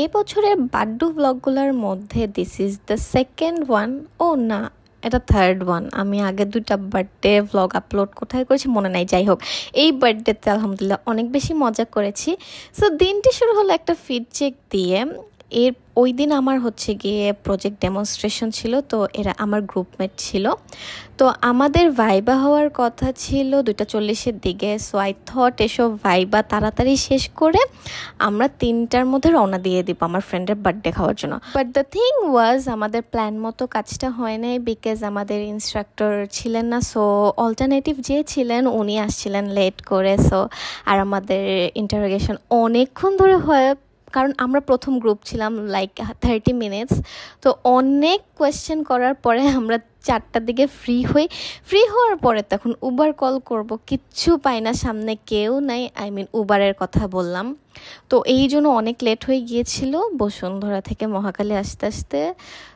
এই বছরের বাড্ডু ব্লগগুলোর মধ্যে this is the second one. ও না, এটা থার্ড ওয়ান। আমি আগে দুইটা বার্থডে ব্লগ আপলোড কোথায় করেছি মনে নাই। যাই হোক, এই বার্থডেতে আলহামদুলিল্লাহ অনেক বেশি মজা করেছি। সো দিনটি শুরু হলো একটা ফিডচেক দিয়ে। ওই দিন আমার হচ্ছে গিয়ে প্রজেক্ট ডেমনস্ট্রেশন ছিল, তো এরা আমার গ্রুপমেট ছিল। তো আমাদের ভাইবা হওয়ার কথা ছিল 2:40-এর দিকে। সো আই থট এসব ভাইবা তাড়াতাড়ি শেষ করে আমরা 3টার মধ্যে রওনা দিয়ে দিব আমার ফ্রেন্ডের বার্থডে খাওয়ার জন্য। বাট দ্য থিং ওয়াজ, আমাদের প্ল্যান মতো কাজটা হয় নাই, বিকজ আমাদের ইনস্ট্রাক্টর ছিলেন না। সো অল্টারনেটিভ যে ছিলেন উনি আসছিলেন লেট করে। সো আর আমাদের ইন্টারোগেশন অনেকক্ষণ ধরে হয়, কারণ আমরা প্রথম গ্রুপ ছিলাম লাইক 30 মিনিটস। তো অনেক কোয়েশ্চেন করার পরে আমরা 4টার দিকে ফ্রি হওয়ার পরে তখন উবার কল করব, কিচ্ছু পাই না, সামনে কেউ নাই। উবারের কথা বললাম। তো এই জন্য অনেক লেট হয়ে গিয়েছিল বসুন্ধরা থেকে মহাখালী আসতে আসতে।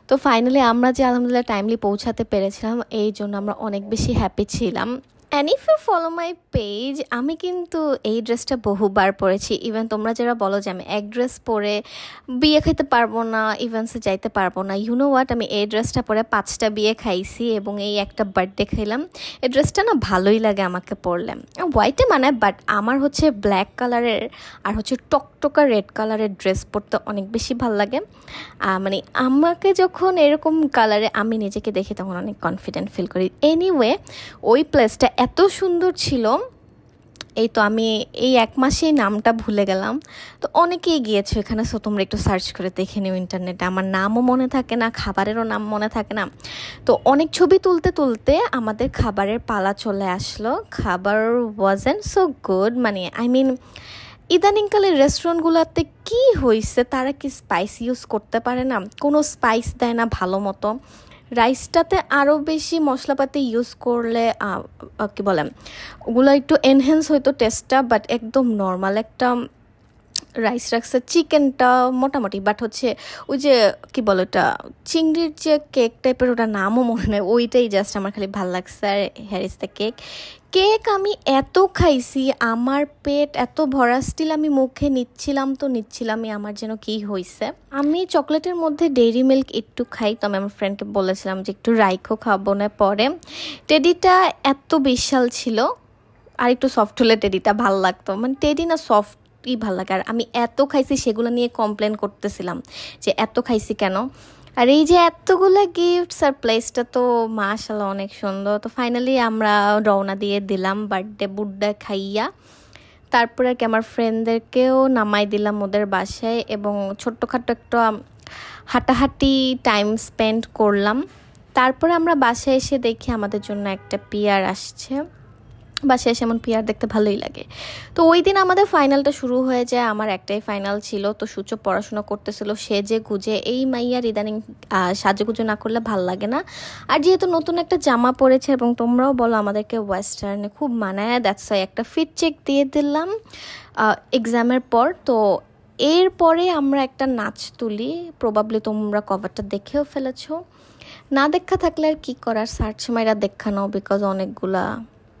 তো ফাইনালি আমরা যে আলহামদুলিল্লাহ টাইমলি পৌঁছাতে পেরেছিলাম, এই জন্য আমরা অনেক বেশি হ্যাপি ছিলাম। And if you follow my page, আমি কিন্তু এই ড্রেসটা বহুবার পরেছি। ইভেন তোমরা যারা বলো যে আমি এক ড্রেস পরে বিয়ে খাইতে পারবো না, ইভেন্টসে যাইতে পারবো না, ইউ নো হোয়াট, আমি এই ড্রেসটা পরে 5টা বিয়ে খাইছি এবং এই একটা বার্থডে খাইলাম। এই ড্রেসটা না ভালোই লাগে আমাকে পরলে, হোয়াইটে মানায়, বাট আমার হচ্ছে ব্ল্যাক কালারের আর হচ্ছে টকটকা রেড কালারের ড্রেস পরতে অনেক বেশি ভালো লাগে। মানে আমাকে যখন এরকম কালারে আমি নিজেকে দেখি তখন অনেক কনফিডেন্ট ফিল করি। এনিওয়ে, ওই প্লেসটা এত সুন্দর ছিল। এই তো আমি এই 1 মাসেই নামটা ভুলে গেলাম। তো অনেকেই গিয়েছো এখানে, সো তোমরা একটু সার্চ করে দেখে নিও ইন্টারনেটে। আমার নামও মনে থাকে না, খাবারেরও নাম মনে থাকে না। তো অনেক ছবি তুলতে তুলতে আমাদের খাবারের পালা চলে আসলো। খাবার ওয়াজেন্ট সো গুড। মানে ইদানিংকালের রেস্টুরেন্টগুলোতে কি হয়েছে, তারা কি স্পাইস ইউজ করতে পারে না, কোনো স্পাইস দেয় না ভালো মতো। রাইসটাতে আরও বেশি মশলাপাতি ইউজ করলে কি বলে, ওগুলো একটু এনহ্যান্স হয়তো টেস্টটা, বাট একদম নর্মাল একটা রাইস রাখছে। চিকেনটা মোটামুটি, বাট হচ্ছে ওই যে কি বলো ওটা চিংড়ির যে কেক টাইপের, ওটা নামও মনে নেই, ওইটাই জাস্ট আমার খালি ভাল লাগছে। আর হেয়ার ইজ দ্য কেক আমি এত খাইছি, আমার পেট এত ভরা, স্টিল আমি মুখে নিচ্ছিলামই, আমার যেন কি হয়েছে। আমি চকলেটের মধ্যে ডেইরি মিল্ক একটু খাই, তো আমি আমার ফ্রেন্ডকে বলেছিলাম যে একটু রাইখো খাবো না পরে। টেডিটা এত বিশাল ছিল, আর একটু সফট হলে টেডিটা ভাল লাগতো। মানে টেডি না সফটই ভাল লাগে। আর আমি এত খাইছি, সেগুলো নিয়ে কমপ্লেন করতেছিলাম যে এত খাইছি কেন। আর এই যে এতগুলো গিফটস, আর প্লেসটা তো মাশাআল্লাহ অনেক সুন্দর। তো ফাইনালি আমরা রওনা দিয়ে দিলাম বার্থডে বুড্ডা খাইয়া। তারপরে আর কি আমার ফ্রেন্ডদেরকেও নামাই দিলাম ওদের বাসায়, এবং ছোট্টখাটো একটা হাঁটাহাঁটি টাইম স্পেন্ড করলাম। তারপরে আমরা বাসায় এসে দেখি আমাদের জন্য একটা পিয়ার আসছে। বাসায় এসে এমন পিয়ার দেখতে ভালোই লাগে। তো ওই দিন আমাদের ফাইনালটা শুরু হয়ে যায়। আমার একটাই ফাইনাল ছিল, তো সূচক পড়াশোনা করতেছিল সেজে গুজে। এই মাইয়ার ইদানিং সাজুগুজু না করলে ভাল লাগে না। আর যেহেতু নতুন একটা জামা পরেছে এবং তোমরাও বলো আমাদেরকে ওয়েস্টার্নে খুব মানায়, দ্যাটস ওয়াই একটা ফিট চেক দিয়ে দিলাম এক্সামের পর। তো এরপরে আমরা একটা নাচ তুলি, প্রবাবলি তোমরা কভারটা দেখেও ফেলেছো। না দেখা থাকলে আর কি করার, সার্চ মাইরা দেখানো, বিকজ অনেকগুলা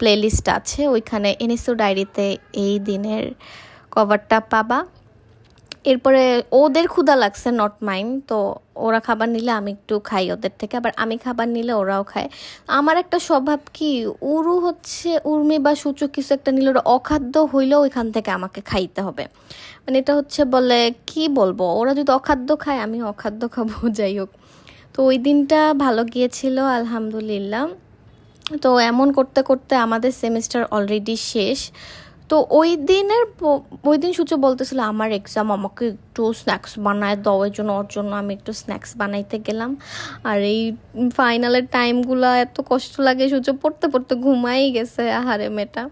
প্লেলিস্ট আছে ওইখানে। এনএসও ডায়েরিতে এই দিনের কভারটা পাবা। এরপরে ওদের ক্ষুধা লাগছে, নট মাইন্ড, তো ওরা খাবার নিলে আমি একটু খাই ওদের থেকে, আবার আমি খাবার নিলে ওরাও খায়। আমার একটা স্বভাব কি, উর্মি বা সূচক কিছু একটা নিলে ওরা অখাদ্য হইলেও ওইখান থেকে আমাকে খাইতে হবে। মানে এটা হচ্ছে বলে কি বলবো, ওরা যদি অখাদ্য খায় আমি অখাদ্য খাবো। যাই হোক, তো ওই দিনটা ভালো গিয়েছিল আলহামদুলিল্লাহ। তো এমন করতে করতে আমাদের সেমিস্টার অলরেডি শেষ। তো ওই দিন সূর্য বলতেছিল আমার এক্সাম, আমাকে একটু স্ন্যাক্স বানায় দাও। ওর জন্য আমি একটু স্ন্যাক্স বানাইতে গেলাম। আর এই ফাইনালের টাইমগুলো এত কষ্ট লাগে, সূর্য পড়তে পড়তে ঘুমাই গেছে। আহারে মেয়েটা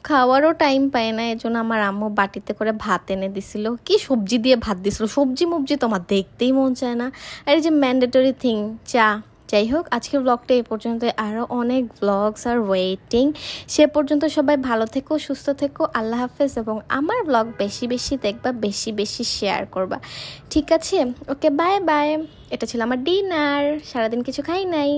খাওয়ারও টাইম পায় না। এজন্য আমার আম্মু বাটিতে করে ভাত এনে দিছিল, কি সবজি দিয়ে ভাত দিছিল, সবজি মবজি তো আমার দেখতেই মন চায় না। আর এই যে ম্যান্ডেটরি থিং চা। যাই হোক, আজকের ব্লগটা এই পর্যন্ত, আরও অনেক ব্লগস আর ওয়েটিং। সে পর্যন্ত সবাই ভালো থেকো, সুস্থ থেকো, আল্লাহ হাফেজ। এবং আমার ব্লগ বেশি বেশি দেখবা, বেশি বেশি শেয়ার করবা, ঠিক আছে? ওকে, বাই বাই। এটা ছিল আমার ডিনার, সারাদিন কিছু খাই নাই।